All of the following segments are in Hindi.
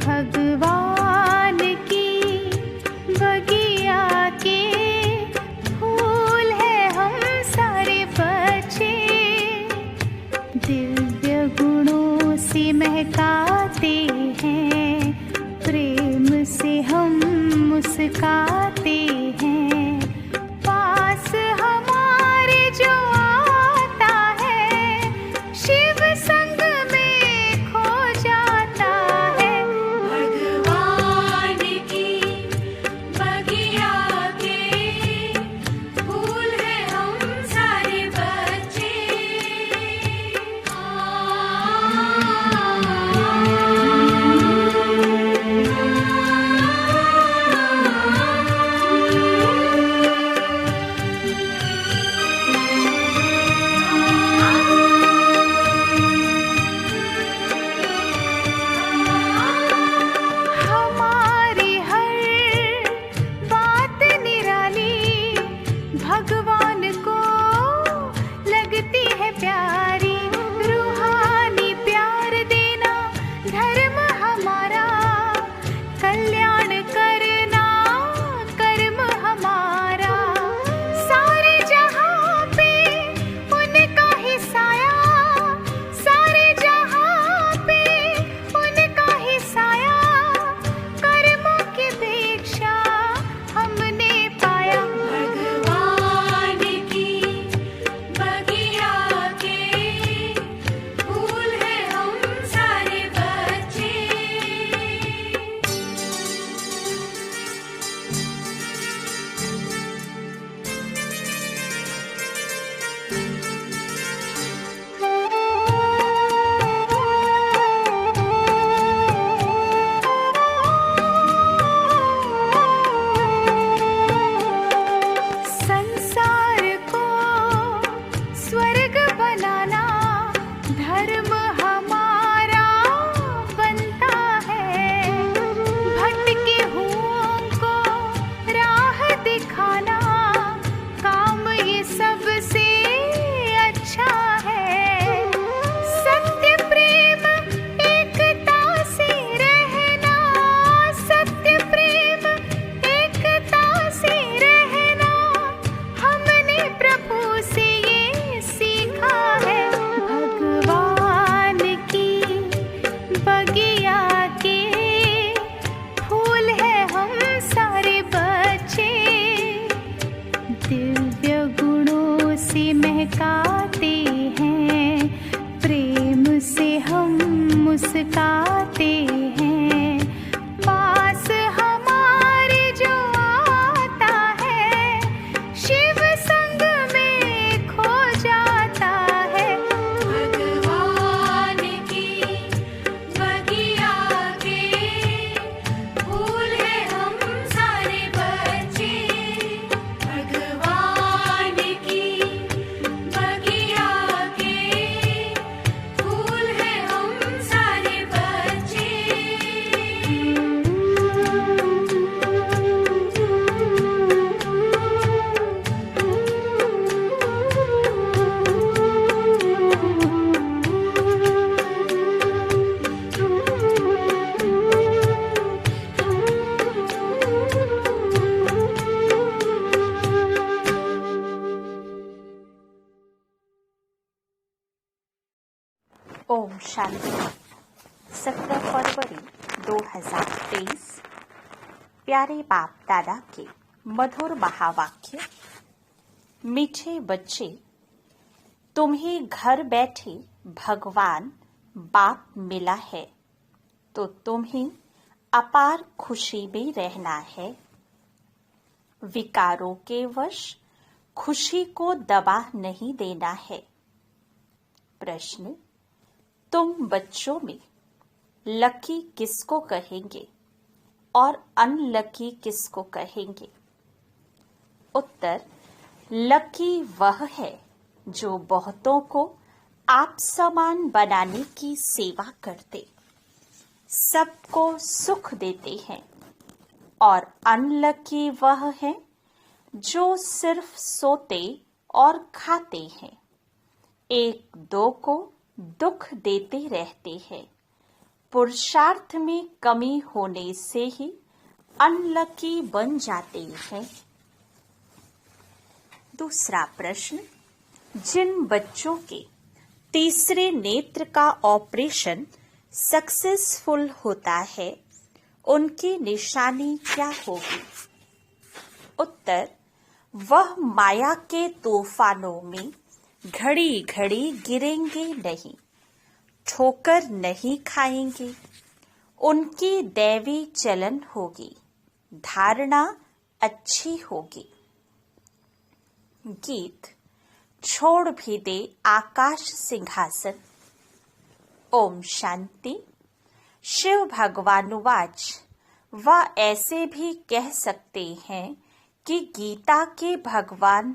भगवान की बगिया के फूल है हम सारे बच्चे, दिव्य गुणों से महकाते हैं, प्रेम से हम मुस्काते हैं। पास हमारे जो आता है, शिव संग में खो जाता है। भगवान की बगिया के फूल है हम सारे बच्चे। हमारी हर बात निराली भगवान को लगती है प्यारी। रूहानी प्यार देना धर्म हमारा, कल्याण करना कर्म हमारा। सारे जहां पे उनका ही साया, सारे जहां पे उनका ही साया। कर्मों की भिक्षा हमने पाया। भगवान की बगिया के फूल है हम सारे बच्चे। संसार को स्वर्ग बनाना धर्म हमारा बनता है। भटके हुओं को राह दिखाना काम ये सबसे अच्छा है। सत्य प्रेम एकता से रहना, सत्य प्रेम एकता से रहना, हमने प्रभु से ये सीखा है। भगवान की बगिया के फूल है हम सारे बच्चे, दिव्य गुणों से महकाते हैं, प्रेम से हम मुस्काते हैं। पास हमारे जो आता है, शिव संग में खो जाता है। भगवान की बगिया के फूल है हम सारे बच्चे। भगवान की बगिया के फूल है हम सारे बच्चे। ओम शांति। 17 फरवरी 2023। प्यारे बाप दादा के मधुर महावाक्य। मीठे बच्चे, तुम्हें घर बैठे भगवान बाप मिला है, तो तुम्हें अपार खुशी में रहना है। विकारों के वश खुशी को दबा नहीं देना है। प्रश्न, तुम बच्चों में लकी किसको कहेंगे और अनलकी किसको कहेंगे? उत्तर, लकी वह है जो बहुतों को आप समान बनाने की सेवा करते, सबको सुख देते हैं। और अनलकी वह है जो सिर्फ सोते और खाते हैं, एक दो को दुख देते रहते हैं, पुरुषार्थ में कमी होने से ही अनलकी बन जाते हैं। दूसरा प्रश्न, जिन बच्चों के तीसरे नेत्र का ऑपरेशन सक्सेसफुल होता है उनकी निशानी क्या होगी? उत्तर, वह माया के तूफानों में घड़ी घड़ी गिरेंगे नहीं, ठोकर नहीं खाएंगे, उनकी दैवी चलन होगी, धारणा अच्छी होगी। गीत छोड़ भी दे आकाश सिंहासन। ओम शांति। शिव भगवानुवाच, वह ऐसे भी कह सकते हैं कि गीता के भगवान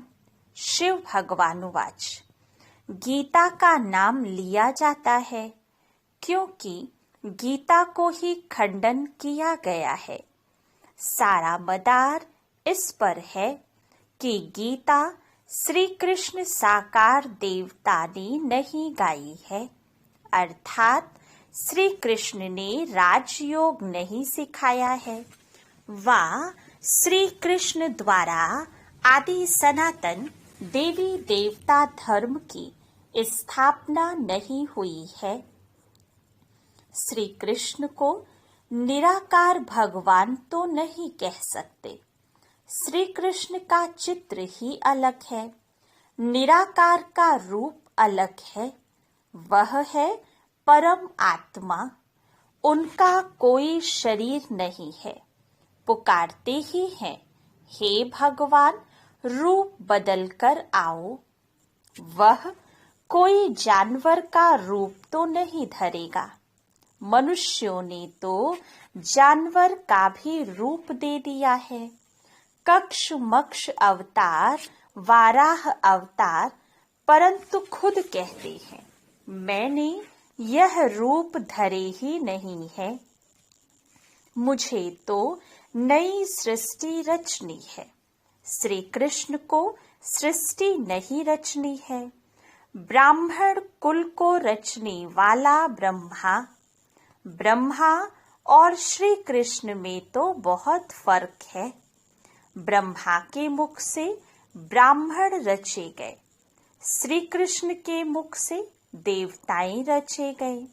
शिव भगवानुवाच। गीता का नाम लिया जाता है क्योंकि गीता को ही खंडन किया गया है। सारा मदार इस पर है कि गीता श्री कृष्ण साकार देवता ने नहीं गाई है, अर्थात श्री कृष्ण ने राजयोग नहीं सिखाया है। वह श्री कृष्ण द्वारा आदि सनातन देवी देवता धर्म की स्थापना नहीं हुई है। श्री कृष्ण को निराकार भगवान तो नहीं कह सकते। श्री कृष्ण का चित्र ही अलग है, निराकार का रूप अलग है। वह है परम आत्मा, उनका कोई शरीर नहीं है। पुकारते ही हैं, हे भगवान रूप बदल कर आओ। वह कोई जानवर का रूप तो नहीं धरेगा। मनुष्यों ने तो जानवर का भी रूप दे दिया है। कक्ष मक्ष अवतार, वाराह अवतार, परंतु खुद कहते हैं मैंने यह रूप धरे ही नहीं है। मुझे तो नई सृष्टि रचनी है। श्री कृष्ण को सृष्टि नहीं रचनी है। ब्राह्मण कुल को रचने वाला ब्रह्मा और श्री कृष्ण में तो बहुत फर्क है। ब्रह्मा के मुख से ब्राह्मण रचे गए, श्री कृष्ण के मुख से देवताएं रचे गए।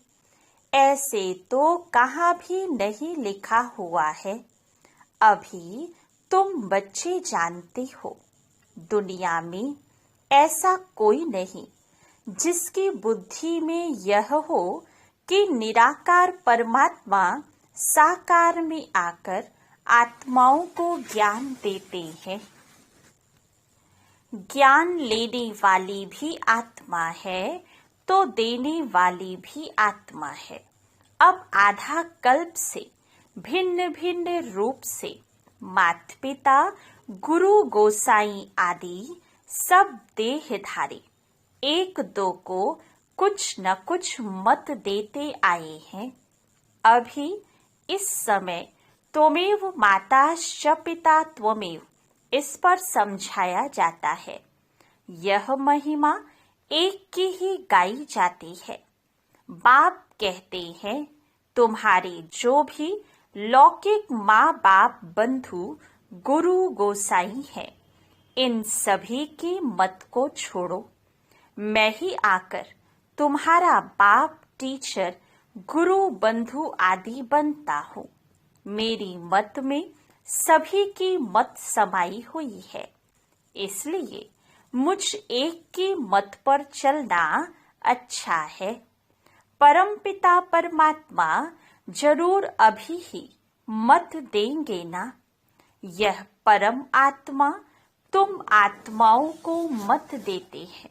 ऐसे तो कहाँ भी नहीं लिखा हुआ है। अभी तुम बच्चे जानते हो, दुनिया में ऐसा कोई नहीं जिसकी बुद्धि में यह हो कि निराकार परमात्मा साकार में आकर आत्माओं को ज्ञान देते हैं। ज्ञान लेने वाली भी आत्मा है तो देने वाली भी आत्मा है। अब आधा कल्प से भिन्न भिन्न रूप से माता पिता, गुरु गोसाई आदि सब देहधारी एक दो को कुछ न कुछ मत देते आए हैं। अभी इस समय त्वमेव माताश्च पिता त्वमेव इस पर समझाया जाता है। यह महिमा एक की ही गाई जाती है। बाप कहते हैं तुम्हारे जो भी लौकिक माँ बाप बंधु गुरु गोसाई हैं, इन सभी की मत को छोड़ो। मैं ही आकर तुम्हारा बाप, टीचर, गुरु, बंधु आदि बनता हूँ। मेरी मत में सभी की मत समाई हुई है, इसलिए मुझ एक की मत पर चलना अच्छा है। परमपिता परमात्मा जरूर अभी ही मत देंगे ना। यह परम आत्मा तुम आत्माओं को मत देते हैं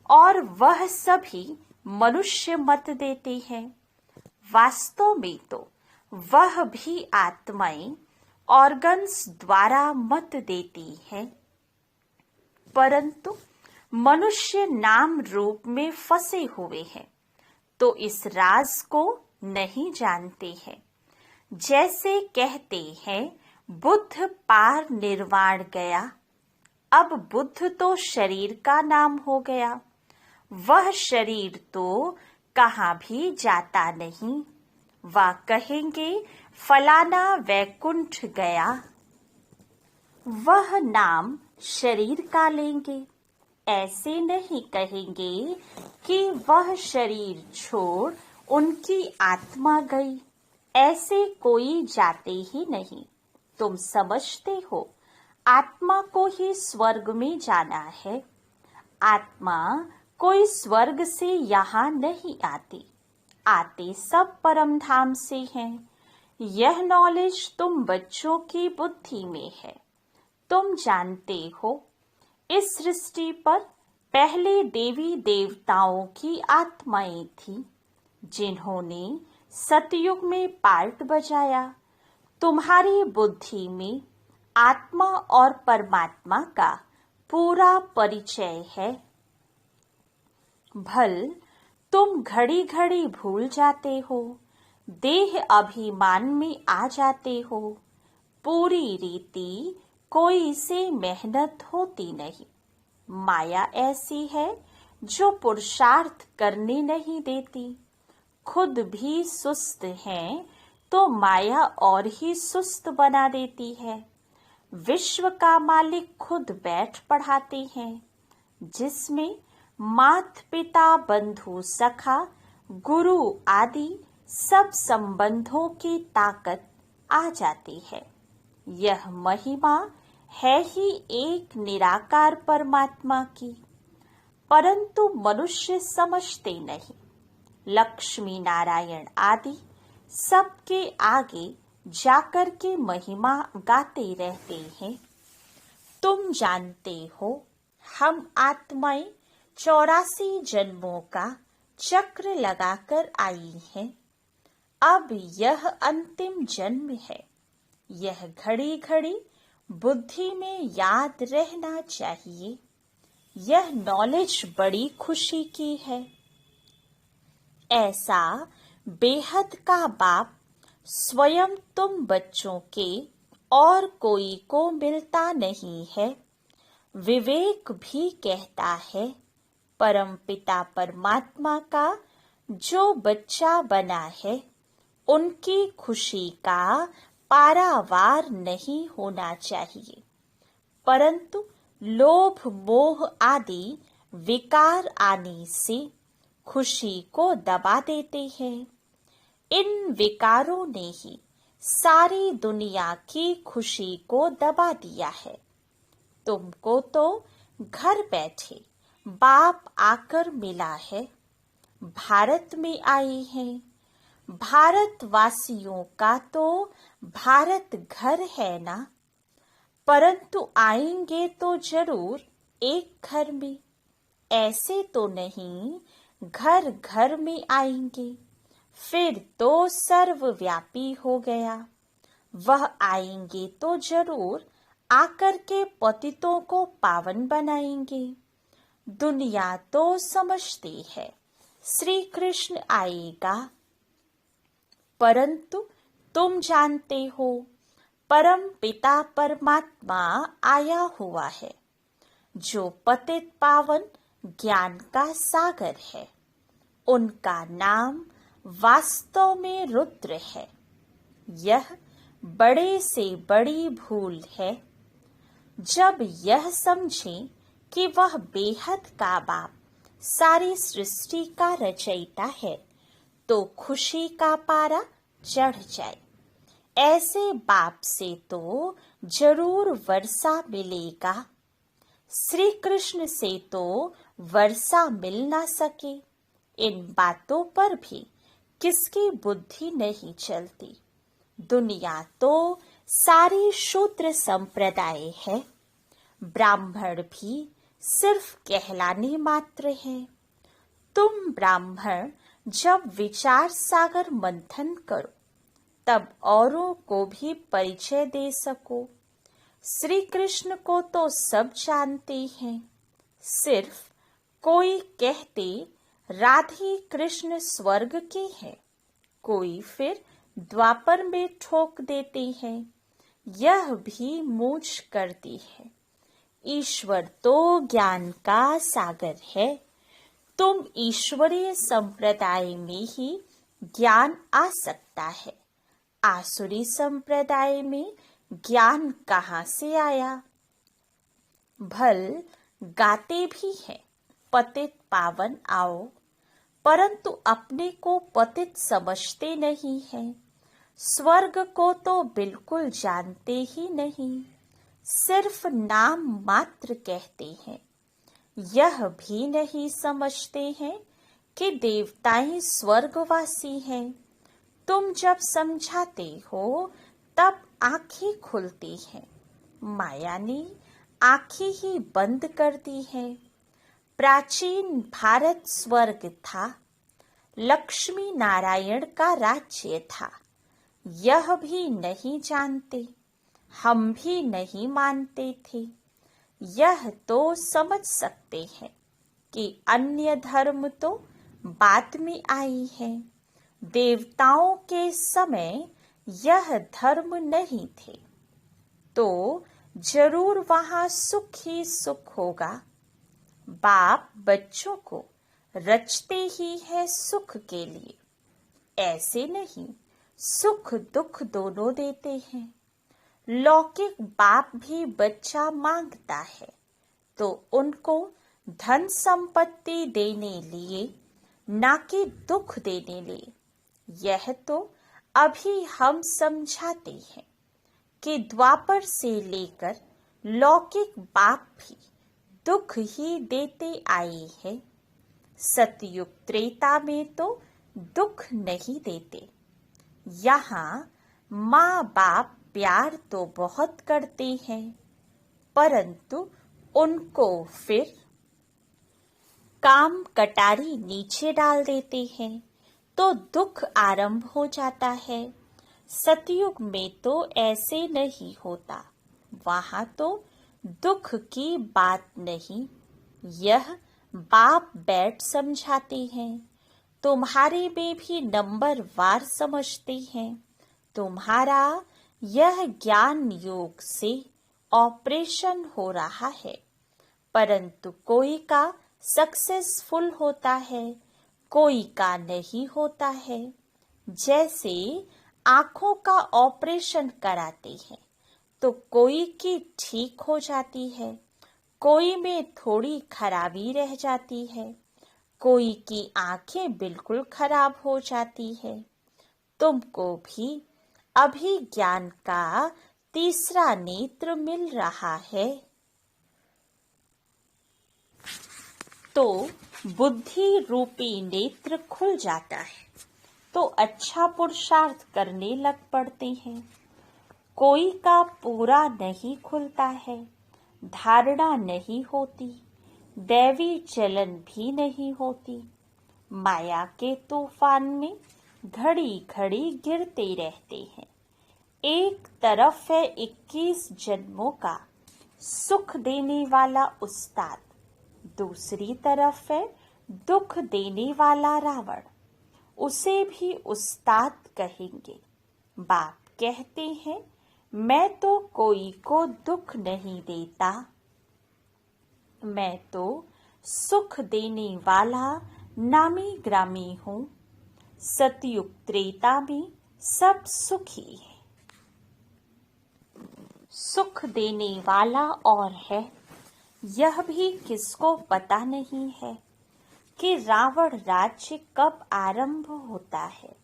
और वह सभी मनुष्य मत देते हैं। वास्तव में तो वह भी आत्माएं ऑर्गन्स द्वारा मत देती हैं, परंतु मनुष्य नाम रूप में फंसे हुए हैं तो इस राज को नहीं जानते हैं। जैसे कहते हैं बुद्ध पार निर्वाण गया, अब बुद्ध तो शरीर का नाम हो गया। वह शरीर तो कहाँ भी जाता नहीं, वा कहेंगे फलाना वैकुंठ गया। वह नाम शरीर का लेंगे, ऐसे नहीं कहेंगे कि वह शरीर छोड़ उनकी आत्मा गई। ऐसे कोई जाते ही नहीं। तुम समझते हो आत्मा को ही स्वर्ग में जाना है। आत्मा कोई स्वर्ग से यहाँ नहीं आती, आते सब परम धाम से हैं। यह नॉलेज तुम बच्चों की बुद्धि में है। तुम जानते हो इस सृष्टि पर पहले देवी देवताओं की आत्माएं थी, जिन्होंने सतयुग में पार्ट बजाया। तुम्हारी बुद्धि में आत्मा और परमात्मा का पूरा परिचय है। भल तुम घड़ी घड़ी भूल जाते हो, देह अभिमान में आ जाते हो। पूरी रीति कोई से मेहनत होती नहीं। माया ऐसी है जो पुरुषार्थ करने नहीं देती। खुद भी सुस्त हैं तो माया और ही सुस्त बना देती है। विश्व का मालिक खुद बैठ पढ़ाते हैं, जिसमें मात पिता बंधु सखा गुरु आदि सब संबंधों की ताकत आ जाती है। यह महिमा है ही एक निराकार परमात्मा की, परंतु मनुष्य समझते नहीं। लक्ष्मी नारायण आदि सबके आगे जाकर के महिमा गाते रहते हैं। तुम जानते हो हम आत्माएं 84 जन्मों का चक्र लगाकर आई हैं। अब यह अंतिम जन्म है। यह घड़ी घड़ी बुद्धि में याद रहना चाहिए। यह नॉलेज बड़ी खुशी की है। ऐसा बेहद का बाप स्वयं तुम बच्चों के और कोई को मिलता नहीं है। विवेक भी कहता है परम पिता परमात्मा का जो बच्चा बना है, उनकी खुशी का पारावार नहीं होना चाहिए, परंतु लोभ मोह आदि विकार आने से खुशी को दबा देते हैं। इन विकारों ने ही सारी दुनिया की खुशी को दबा दिया है। तुमको तो घर बैठे बाप आकर मिला है। भारत में आए हैं। भारतवासियों का तो भारत घर है ना, परंतु आएंगे तो जरूर एक घर में। ऐसे तो नहीं घर घर में आएंगे, फिर तो सर्वव्यापी हो गया। वह आएंगे तो जरूर आकर के पतितों को पावन बनाएंगे। दुनिया तो समझती है श्री कृष्ण आएगा, परंतु तुम जानते हो परम पिता परमात्मा आया हुआ है, जो पतित पावन ज्ञान का सागर है। उनका नाम वास्तव में रुद्र है। यह बड़े से बड़ी भूल है। जब यह समझें कि वह बेहद का बाप सारी सृष्टि का रचयिता है, तो खुशी का पारा चढ़ जाए। ऐसे बाप से तो जरूर वर्षा मिलेगा। श्री कृष्ण से तो वर्षा मिल ना सके, इन बातों पर भी किसकी बुद्धि नहीं चलती। दुनिया तो सारी शूद्र संप्रदाय है। ब्राह्मण भी सिर्फ कहलाने मात्र हैं। तुम ब्राह्मण जब विचार सागर मंथन करो, तब औरों को भी परिचय दे सको। श्री कृष्ण को तो सब जानते हैं, सिर्फ कोई कहते राधे कृष्ण स्वर्ग के हैं, कोई फिर द्वापर में ठोक देते हैं। यह भी मूझ करती है। ईश्वर तो ज्ञान का सागर है। तुम ईश्वरीय संप्रदाय में ही ज्ञान आ सकता है। आसुरी संप्रदाय में ज्ञान कहाँ से आया? भल गाते भी हैं पतित पावन आओ, परंतु अपने को पतित समझते नहीं हैं। स्वर्ग को तो बिल्कुल जानते ही नहीं, सिर्फ नाम मात्र कहते हैं। यह भी नहीं समझते हैं कि देवताएं स्वर्गवासी हैं। तुम जब समझाते हो तब आंखें खुलती हैं, माया ने आंखें ही बंद कर दी हैं। प्राचीन भारत स्वर्ग था, लक्ष्मी नारायण का राज्य था। यह भी नहीं जानते, हम भी नहीं मानते थे। यह तो समझ सकते हैं कि अन्य धर्म तो बाद में आई है। देवताओं के समय यह धर्म नहीं थे, तो जरूर वहां सुख ही सुख होगा। बाप बच्चों को रचते ही है सुख के लिए, ऐसे नहीं सुख दुख दोनों देते हैं। लौकिक बाप भी बच्चा मांगता है तो उनको धन संपत्ति देने लिए, ना कि दुख देने लिए। यह तो अभी हम समझाते हैं कि द्वापर से लेकर लौकिक बाप भी दुख ही देते आए हैं। सतयुग त्रेता में तो दुख नहीं देते। यहाँ माँ बाप प्यार तो बहुत करते हैं, परंतु उनको फिर काम कटारी नीचे डाल देते हैं तो दुख आरंभ हो जाता है। सतयुग में तो ऐसे नहीं होता, वहाँ तो दुख की बात नहीं। यह बाप बैठ समझाते हैं, तुम्हारे में भी नंबर वार समझते हैं। तुम्हारा यह ज्ञान योग से ऑपरेशन हो रहा है, परंतु कोई का सक्सेसफुल होता है, कोई का नहीं होता है। जैसे आँखों का ऑपरेशन कराते हैं तो कोई की ठीक हो जाती है, कोई में थोड़ी खराबी रह जाती है, कोई की आंखें बिल्कुल खराब हो जाती है। तुमको भी अभी ज्ञान का तीसरा नेत्र मिल रहा है, तो बुद्धि रूपी नेत्र खुल जाता है तो अच्छा पुरुषार्थ करने लग पड़ते हैं। कोई का पूरा नहीं खुलता है, धारणा नहीं होती, दैवी चलन भी नहीं होती। माया के तूफान में घड़ी घड़ी गिरते रहते हैं। एक तरफ है 21 जन्मों का सुख देने वाला उस्ताद, दूसरी तरफ है दुख देने वाला रावण। उसे भी उस्ताद कहेंगे। बाप कहते हैं, मैं तो कोई को दुख नहीं देता, मैं तो सुख देने वाला नामी ग्रामी हूँ। सतयुग त्रेता में सब सुखी है। सुख देने वाला और है, यह भी किसको पता नहीं है कि रावण राज्य कब आरंभ होता है।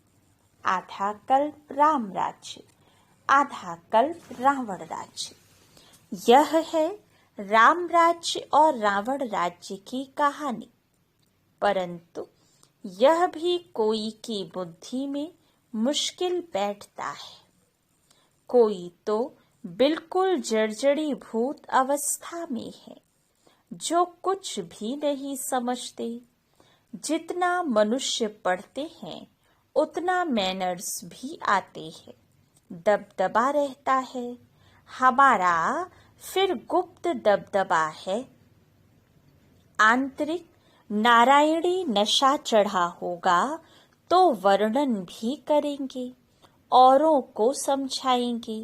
आधा कल्प राम राज्य, आधा कल्प रावण राज्य। यह है राम राज्य और रावण राज्य की कहानी। परंतु यह भी कोई की बुद्धि में मुश्किल बैठता है। कोई तो बिल्कुल जर्जरी भूत अवस्था में है, जो कुछ भी नहीं समझते। जितना मनुष्य पढ़ते हैं उतना मैनर्स भी आते हैं, दबदबा रहता है। हमारा फिर गुप्त दबदबा है। आंतरिक नारायणी नशा चढ़ा होगा तो वर्णन भी करेंगे, औरों को समझाएंगे।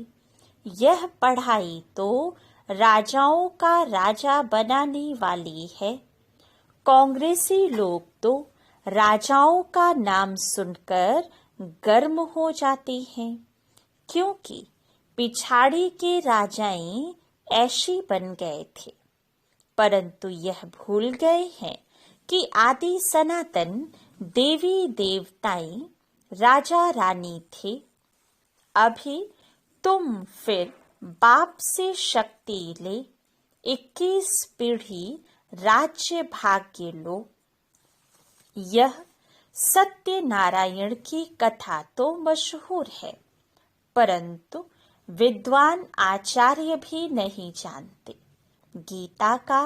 यह पढ़ाई तो राजाओं का राजा बनाने वाली है। कांग्रेसी लोग तो राजाओं का नाम सुनकर गर्म हो जाते हैं, क्योंकि पिछाड़ी के राजाएं ऐशी बन गए थे, परंतु यह भूल गए हैं कि आदि सनातन देवी देवताएं राजा रानी थे। अभी तुम फिर बाप से शक्ति ले 21 पीढ़ी राज्य भाग्य लो। यह सत्यनारायण की कथा तो मशहूर है, परंतु विद्वान आचार्य भी नहीं जानते। गीता का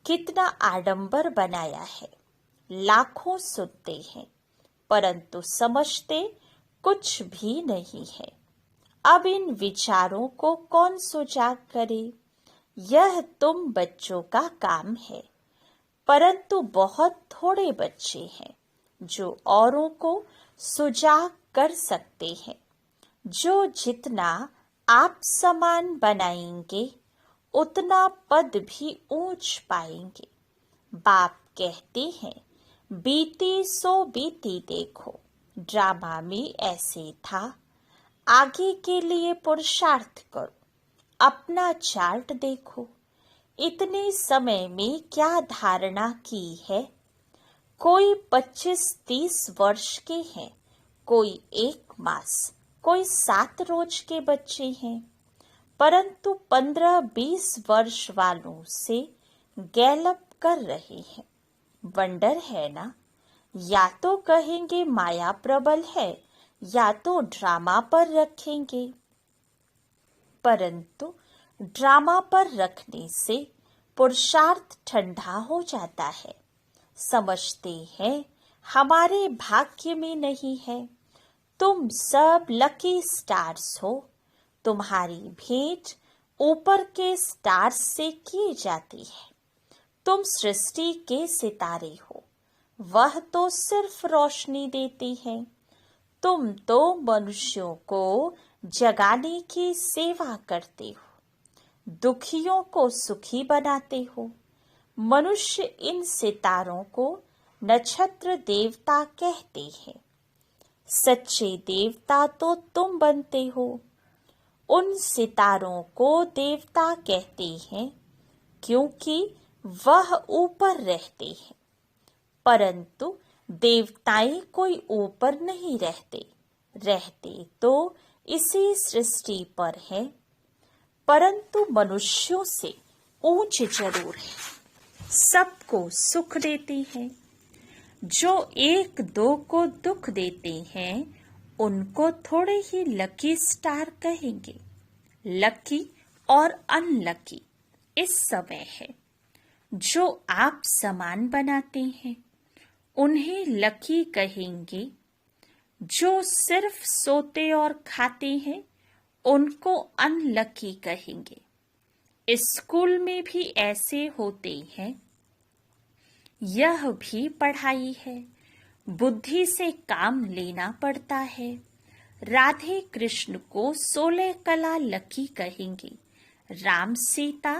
कितना आडंबर बनाया है, लाखों सुनते हैं, परंतु समझते कुछ भी नहीं है। अब इन विचारों को कौन सुजाग करे? यह तुम बच्चों का काम है, परंतु बहुत थोड़े बच्चे हैं जो औरों को सुजाग कर सकते हैं। जो जितना आप समान बनाएंगे, उतना पद भी ऊंच पाएंगे। बाप कहते हैं, बीती सो बीती देखो। ड्रामा में ऐसे था। आगे के लिए पुरुषार्थ करो, अपना चार्ट देखो। इतने समय में क्या धारणा की है? कोई 25-30 वर्ष के हैं, कोई 1 मास, कोई 7 रोज के बच्चे हैं, परंतु 15-20 वर्ष वालों से गैलप कर रहे हैं। वंडर है ना? या तो कहेंगे माया प्रबल है, या तो ड्रामा पर रखेंगे। परंतु ड्रामा पर रखने से पुरुषार्थ ठंडा हो जाता है। समझते हैं हमारे भाग्य में नहीं है। तुम सब लकी स्टार्स हो। तुम्हारी भेंट ऊपर के स्टार्स से की जाती है। तुम सृष्टि के सितारे हो, वह तो सिर्फ रोशनी देती है। तुम तो मनुष्यों को जगाने की सेवा करते हो, दुखियों को सुखी बनाते हो। मनुष्य इन सितारों को नक्षत्र देवता कहते हैं। सच्चे देवता तो तुम बनते हो। उन सितारों को देवता कहते हैं क्योंकि वह ऊपर रहते हैं, परंतु देवताएं कोई ऊपर नहीं रहते। रहते तो इसी सृष्टि पर है, परंतु मनुष्यों से ऊंच जरूर है। सबको सुख देती है। जो 1-2 को दुख देते हैं, उनको थोड़े ही लकी स्टार कहेंगे। लकी और अनलकी इस समय है। जो आप समान बनाते हैं, उन्हें लकी कहेंगे। जो सिर्फ सोते और खाते हैं, उनको अनलकी कहेंगे। स्कूल में भी ऐसे होते हैं। यह भी पढ़ाई है। बुद्धि से काम लेना पड़ता है। राधे कृष्ण को 16 कला लकी कहेंगे। राम सीता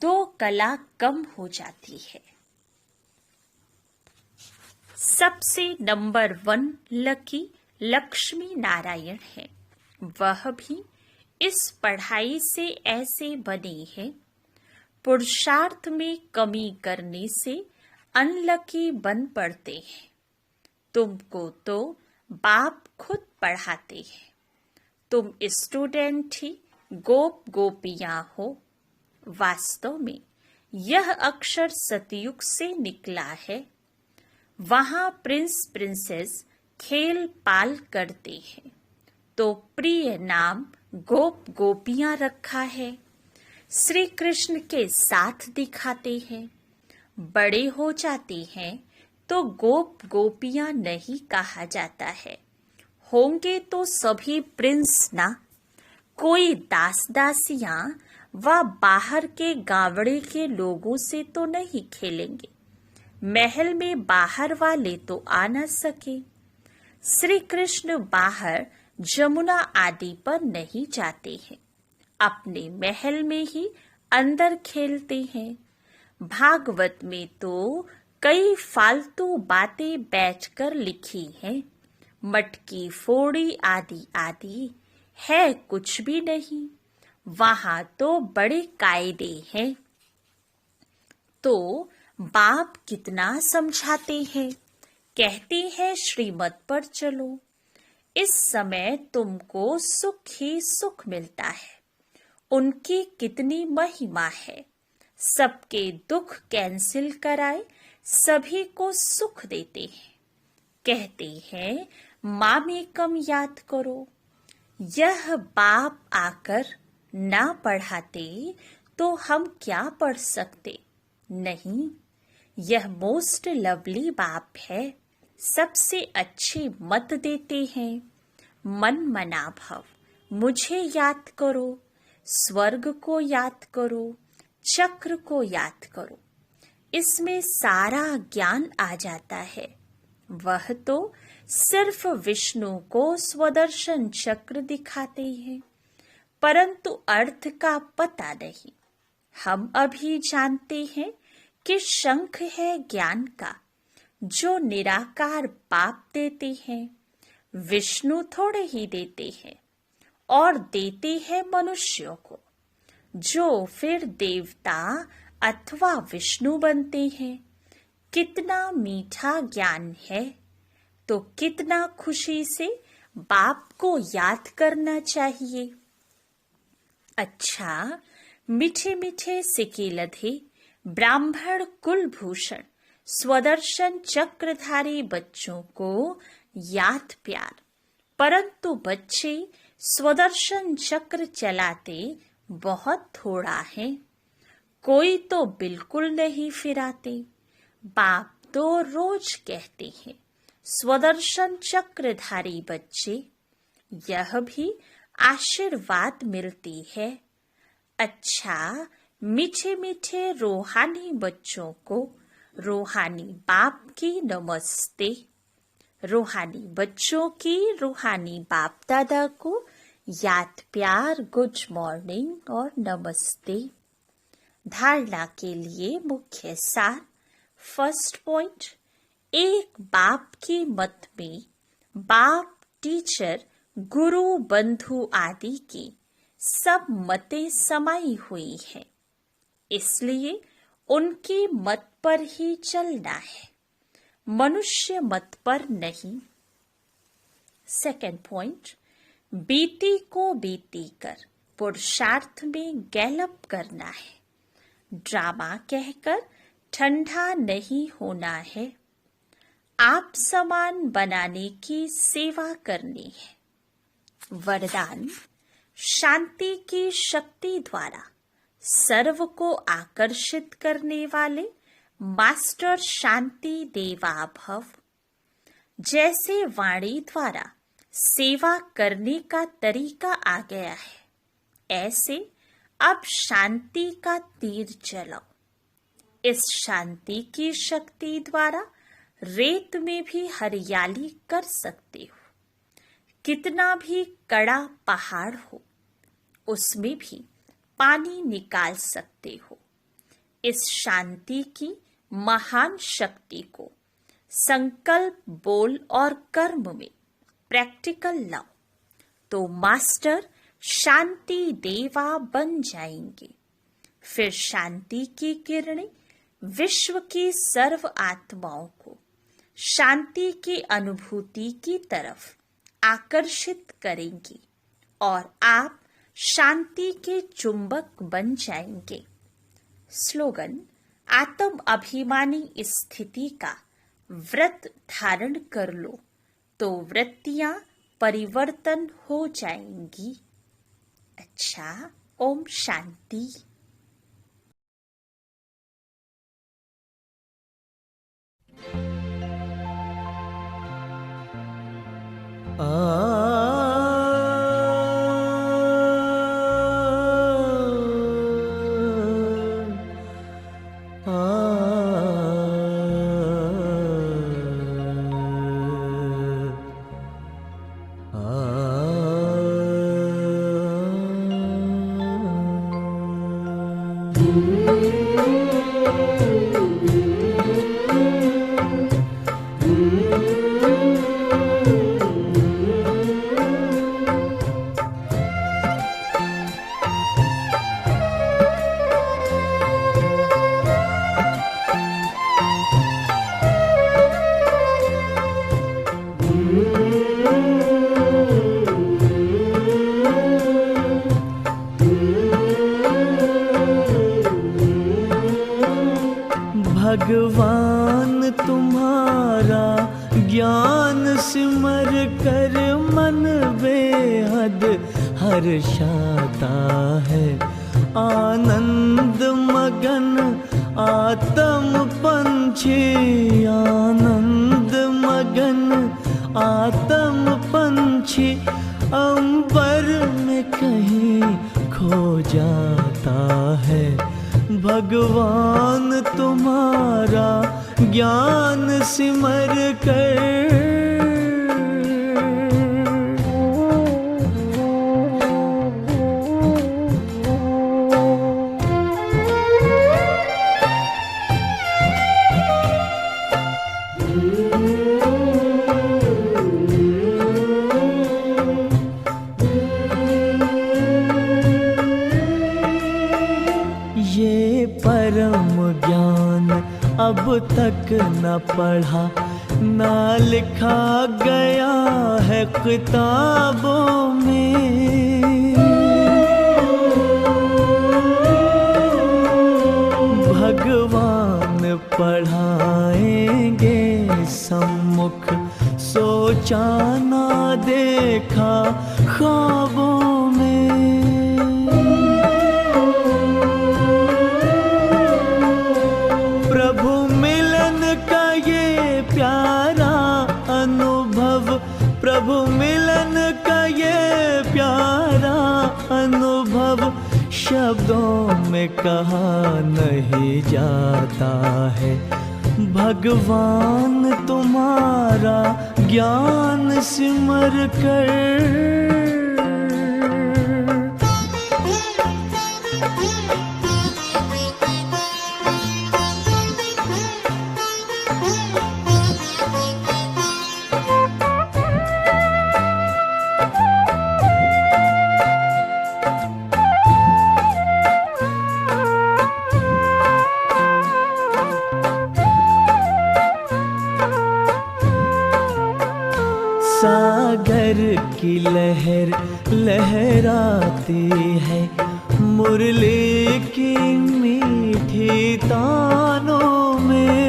2 कला कम हो जाती है। सबसे नंबर 1 लकी लक्ष्मी नारायण है। वह भी इस पढ़ाई से ऐसे बने हैं। पुरुषार्थ में कमी करने से अनलकी बन पड़ते हैं। तुमको तो बाप खुद पढ़ाते हैं। तुम स्टूडेंट ही गोप गोपियां हो। वास्तव में यह अक्षर सतयुग से निकला है। वहां प्रिंस प्रिंसेस खेल पाल करते हैं, तो प्रिय नाम गोप गोपियां रखा है। श्री कृष्ण के साथ दिखाते हैं। बड़े हो जाते हैं तो गोप गोपियां नहीं कहा जाता है। होंगे तो सभी प्रिंस ना। कोई दास दासियां व बाहर के गावड़े के लोगों से तो नहीं खेलेंगे। महल में बाहर वाले तो आ न सके। श्री कृष्ण बाहर जमुना आदि पर नहीं जाते हैं। अपने महल में ही अंदर खेलते हैं। भागवत में तो कई फालतू बातें बैठकर लिखी हैं। मटकी फोड़ी आदि आदि है कुछ भी नहीं, वहां तो बड़े कायदे हैं। तो बाप कितना समझाते हैं, कहते हैं श्रीमत पर चलो। इस समय तुमको सुख ही सुख मिलता है। उनकी कितनी महिमा है, सबके दुख कैंसिल कराए सभी को सुख देते हैं। कहते हैं मामेकम याद करो। यह बाप आकर ना पढ़ाते तो हम क्या पढ़ सकते? नहीं, यह मोस्ट लवली बाप है, सबसे अच्छी मत देते हैं। मन मना भव, मुझे याद करो, स्वर्ग को याद करो, चक्र को याद करो। इसमें सारा ज्ञान आ जाता है। वह तो सिर्फ विष्णु को स्वदर्शन चक्र दिखाते हैं, परंतु अर्थ का पता नहीं। हम अभी जानते हैं कि शंख है ज्ञान का, जो निराकार बाप देते हैं। विष्णु थोड़े ही देते हैं, और देते हैं मनुष्यों को, जो फिर देवता अथवा विष्णु बनते हैं। कितना मीठा ज्ञान है, तो कितना खुशी से बाप को याद करना चाहिए। अच्छा, मीठे मीठे सिकेलधे ब्राह्मण कुलभूषण स्वदर्शन चक्रधारी बच्चों को याद प्यार, परंतु बच्चे स्वदर्शन चक्र चलाते बहुत थोड़ा है। कोई तो बिल्कुल नहीं फिराते। बाप तो रोज कहते हैं स्वदर्शन चक्रधारी बच्चे, यह भी आशीर्वाद मिलती है। अच्छा, मीठे मीठे रूहानी बच्चों को रूहानी बाप की नमस्ते। रूहानी बच्चों की रूहानी बाप दादा को याद प्यार, गुड मॉर्निंग और नमस्ते। धारणा के लिए मुख्य सार। फर्स्ट पॉइंट, एक बाप की मत में बाप, टीचर, गुरु, बंधु आदि की सब मतें समाई हुई हैं, इसलिए उनकी मत पर ही चलना है, मनुष्य मत पर नहीं। सेकंड पॉइंट, बीती को बीती कर पुरुषार्थ में गैलप करना है। ड्रामा कहकर ठंडा नहीं होना है। आप समान बनाने की सेवा करनी है। वरदान, शांति की शक्ति द्वारा सर्व को आकर्षित करने वाले मास्टर शांति देवा भव। जैसे वाणी द्वारा सेवा करने का तरीका आ गया है, ऐसे अब शांति का तीर चलाओ। इस शांति की शक्ति द्वारा रेत में भी हरियाली कर सकते हो। कितना भी कड़ा पहाड़ हो, उसमें भी पानी निकाल सकते हो। इस शांति की महान शक्ति को संकल्प, बोल और कर्म में प्रैक्टिकल लाओ, तो मास्टर शांति देवा बन जाएंगे। फिर शांति की किरणें विश्व की सर्व आत्माओं को शांति की अनुभूति की तरफ आकर्षित करेंगी और आप शांति के चुंबक बन जाएंगे। स्लोगन, आत्म अभिमानी स्थिति का व्रत धारण कर लो तो वृत्तियां परिवर्तन हो जाएंगी। अच्छा, ओम शांति। बेहद हर्षाता है। आनंद मगन आत्म पंछी, आनंद मगन आत्म पंछी अंबर में कहीं खो जाता है। भगवान तुम्हारा ज्ञान सिमर कर। ये परम ज्ञान अब तक न पढ़ा न लिखा गया है किताबों में। भगवान पढ़ाएंगे सम्मुख, सोचा ना देखा ख्वाबों में। प्रभु मिलन का ये प्यारा अनुभव, प्रभु मिलन का ये प्यारा अनुभव शब्दों में कहा नहीं जाता है। भगवान तुम्हारा ज्ञान सिमर कर। सागर की लहर लहराती है, मुरली की मीठी तानों में।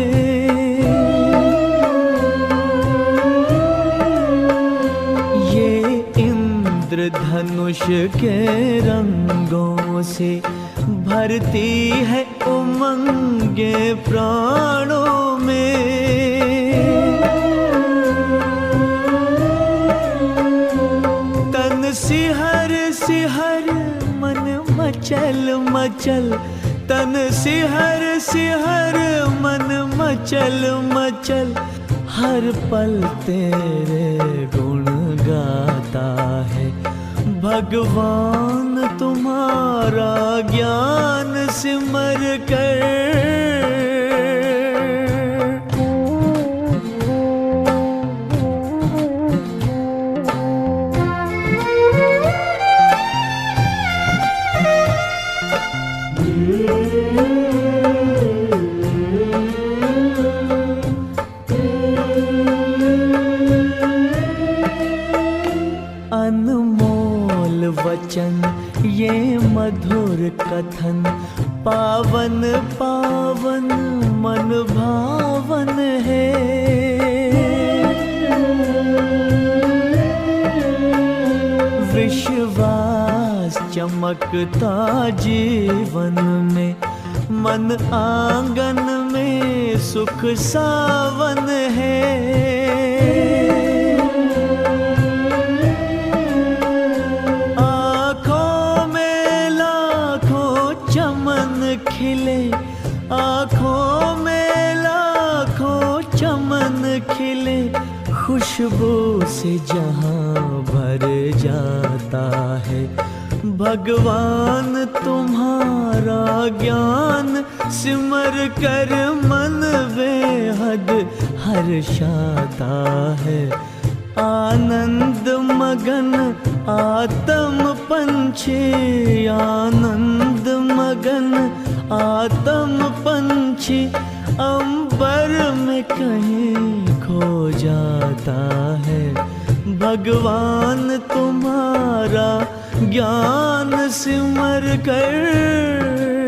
ये इंद्रधनुष के रंगों से भरती है उमंगे प्राणों में। सिहर सिहर मन मचल मचल, तन सिहर सिहर मन मचल मचल, हर पल तेरे गुण गाता है। भगवान तुम्हारा ज्ञान सिमर कर। अनमोल वचन ये मधुर कथन, पावन पावन मन भावन है। विश्वास चमकता जीवन में, मन आंगन में सुख सावन है। खिले आँखों में लाखों चमन खिले, खुशबू से जहां भर जाता है। भगवान तुम्हारा ज्ञान सिमर कर मन बेहद हर्षाता है। आनंद मगन आत्म पंछी, आनंद मगन आत्म पंछी अंबर में कहीं खो जाता है। भगवान तुम्हारा ज्ञान सिमर कर।